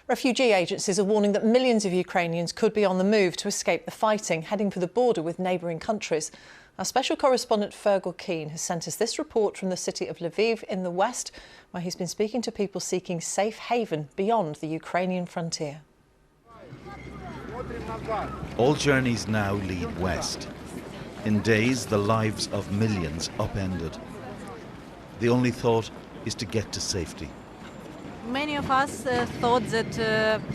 Refugee agencies are warning that millions of Ukrainians could be on the move to escape the fighting, heading for the border with neighbouring countries. Our special correspondent Fergal Keane has sent us this report from the city of Lviv in the west, where he's been speaking to people seeking safe haven beyond the Ukrainian frontier. All journeys now lead west. In days, the lives of millions upended. The only thought is to get to safety. Many of us thought that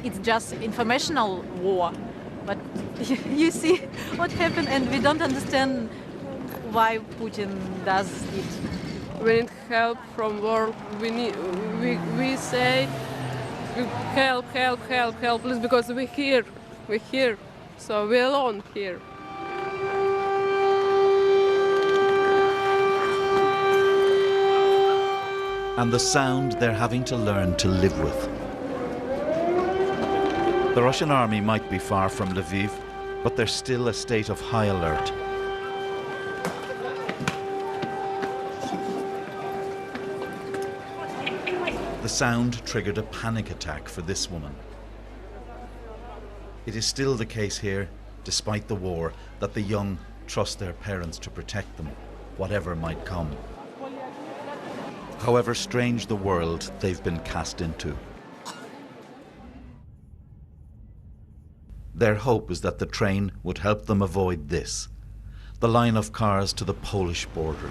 it's just informational war, but you see what happened, and we don't understand why Putin does it. We need help from world. We say help, please, because we're here, so we're alone here. And the sound they're having to learn to live with. The Russian army might be far from Lviv, but there's still a state of high alert. The sound triggered a panic attack for this woman. It is still the case here, despite the war, that the young trust their parents to protect them, whatever might come. However strange the world they've been cast into. Their hope is that the train would help them avoid this, the line of cars to the Polish border.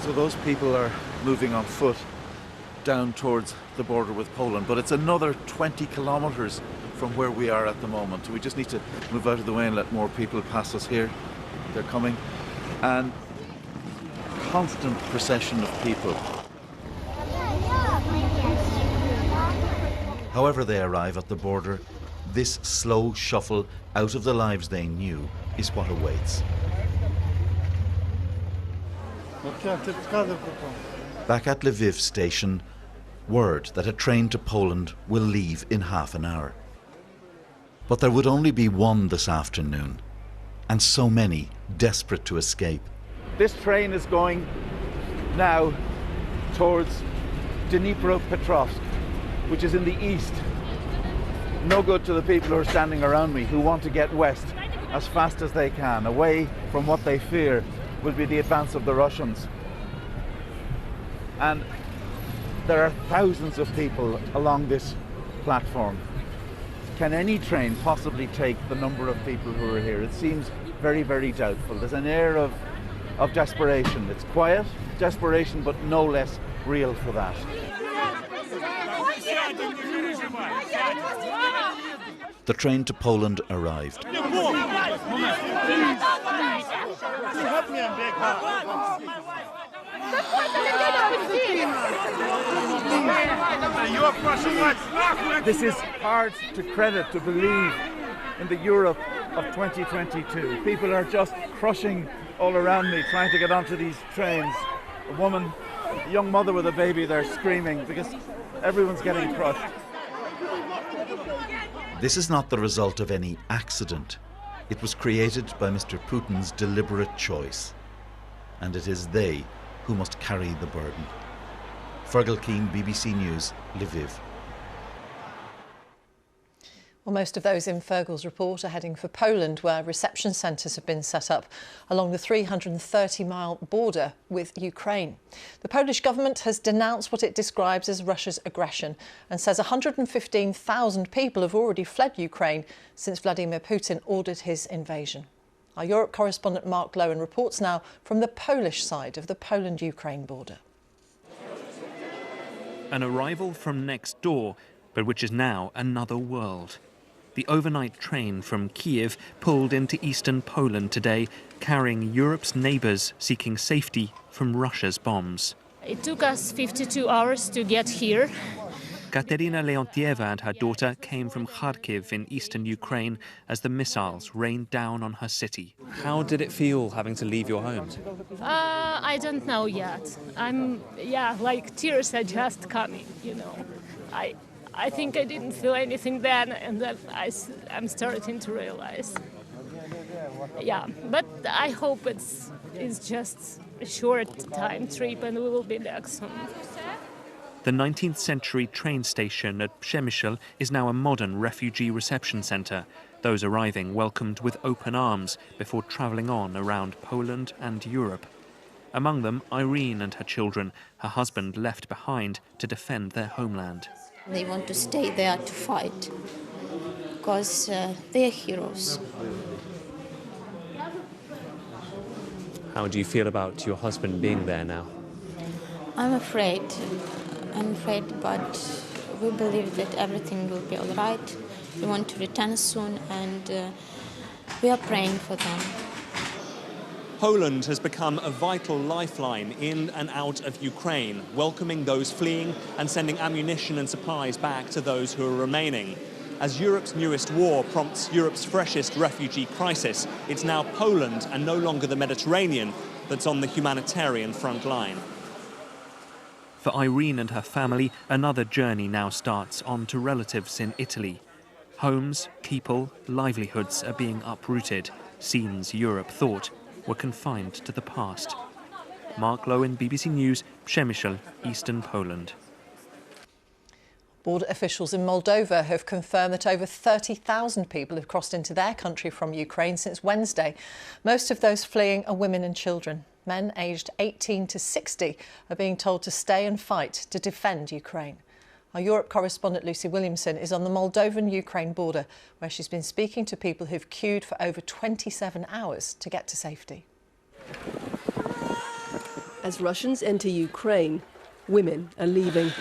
So those people are moving on foot down towards the border with Poland, but it's another 20 kilometers from where we are at the moment. We just need to move out of the way and let more people pass us here. They're coming. And constant procession of people. However they arrive at the border, this slow shuffle out of the lives they knew is what awaits. Back at Lviv station, word that a train to Poland will leave in half an hour. But there would only be one this afternoon, and so many desperate to escape. This train is going now towards Dnipropetrovsk, which is in the east. No good to the people who are standing around me who want to get west as fast as they can, away from what they fear will be the advance of the Russians. And there are thousands of people along this platform. Can any train possibly take the number of people who are here? It seems very, very doubtful. There's an air of desperation. It's quiet desperation, but no less real for that. The train to Poland arrived. This is hard to credit, to believe in the Europe of 2022. People are just crushing all around me, trying to get onto these trains. A woman, a young mother with a baby, they're screaming because everyone's getting crushed. This is not the result of any accident. It was created by Mr. Putin's deliberate choice. And it is they who must carry the burden. Fergal Keane, BBC News, Lviv. Well, most of those in Fergal's report are heading for Poland, where reception centres have been set up along the 330-mile border with Ukraine. The Polish government has denounced what it describes as Russia's aggression and says 115,000 people have already fled Ukraine since Vladimir Putin ordered his invasion. Our Europe correspondent Mark Lowen reports now from the Polish side of the Poland-Ukraine border. An arrival from next door, but which is now another world. The overnight train from Kiev pulled into eastern Poland today, carrying Europe's neighbours seeking safety from Russia's bombs. It took us 52 hours to get here. Katerina Leontieva and her daughter came from Kharkiv in eastern Ukraine as the missiles rained down on her city. How did it feel having to leave your home? I don't know yet. Like tears are just coming, you know. I think I didn't feel anything then, and then I'm starting to realize. Yeah, but I hope it's just a short time trip and we will be back soon. The 19th century train station at Przemysl is now a modern refugee reception centre. Those arriving welcomed with open arms before travelling on around Poland and Europe. Among them, Irene and her children, her husband left behind to defend their homeland. They want to stay there to fight because they're heroes. How do you feel about your husband being there now? I'm afraid, but we believe that everything will be all right. We want to return soon, and we are praying for them. Poland has become a vital lifeline in and out of Ukraine, welcoming those fleeing and sending ammunition and supplies back to those who are remaining. As Europe's newest war prompts Europe's freshest refugee crisis, it's now Poland and no longer the Mediterranean that's on the humanitarian front line. For Irene and her family, another journey now starts on to relatives in Italy. Homes, people, livelihoods are being uprooted. Scenes Europe thought were confined to the past. Mark Lowen, BBC News, Przemysl, eastern Poland. Border officials in Moldova have confirmed that over 30,000 people have crossed into their country from Ukraine since Wednesday. Most of those fleeing are women and children. Men aged 18 to 60 are being told to stay and fight to defend Ukraine. Our Europe correspondent Lucy Williamson is on the Moldovan-Ukraine border, where she's been speaking to people who've queued for over 27 hours to get to safety. As Russians enter Ukraine, women are leaving.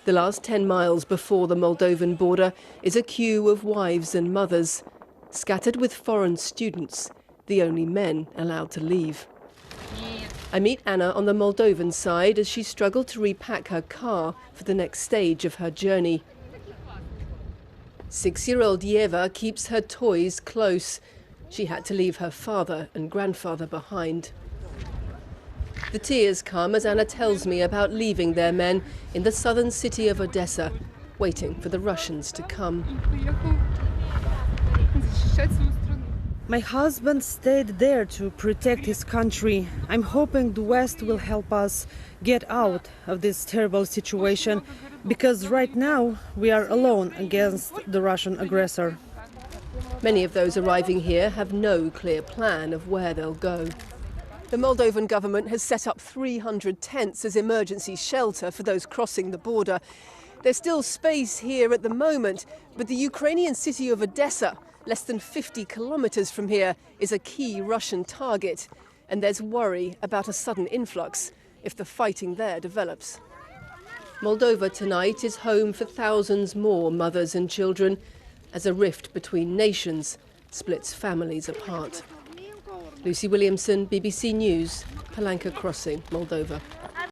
The last 10 miles before the Moldovan border is a queue of wives and mothers, scattered with foreign students, the only men allowed to leave. I meet Anna on the Moldovan side as she struggled to repack her car for the next stage of her journey. 6-year-old Yeva keeps her toys close. She had to leave her father and grandfather behind. The tears come as Anna tells me about leaving their men in the southern city of Odessa, waiting for the Russians to come. My husband stayed there to protect his country. I'm hoping the West will help us get out of this terrible situation, because right now we are alone against the Russian aggressor. Many of those arriving here have no clear plan of where they'll go. The Moldovan government has set up 300 tents as emergency shelter for those crossing the border. There's still space here at the moment, but the Ukrainian city of Odessa, less than 50 kilometers from here, is a key Russian target. And there's worry about a sudden influx if the fighting there develops. Moldova tonight is home for thousands more mothers and children as a rift between nations splits families apart. Lucy Williamson, BBC News, Palanca Crossing, Moldova.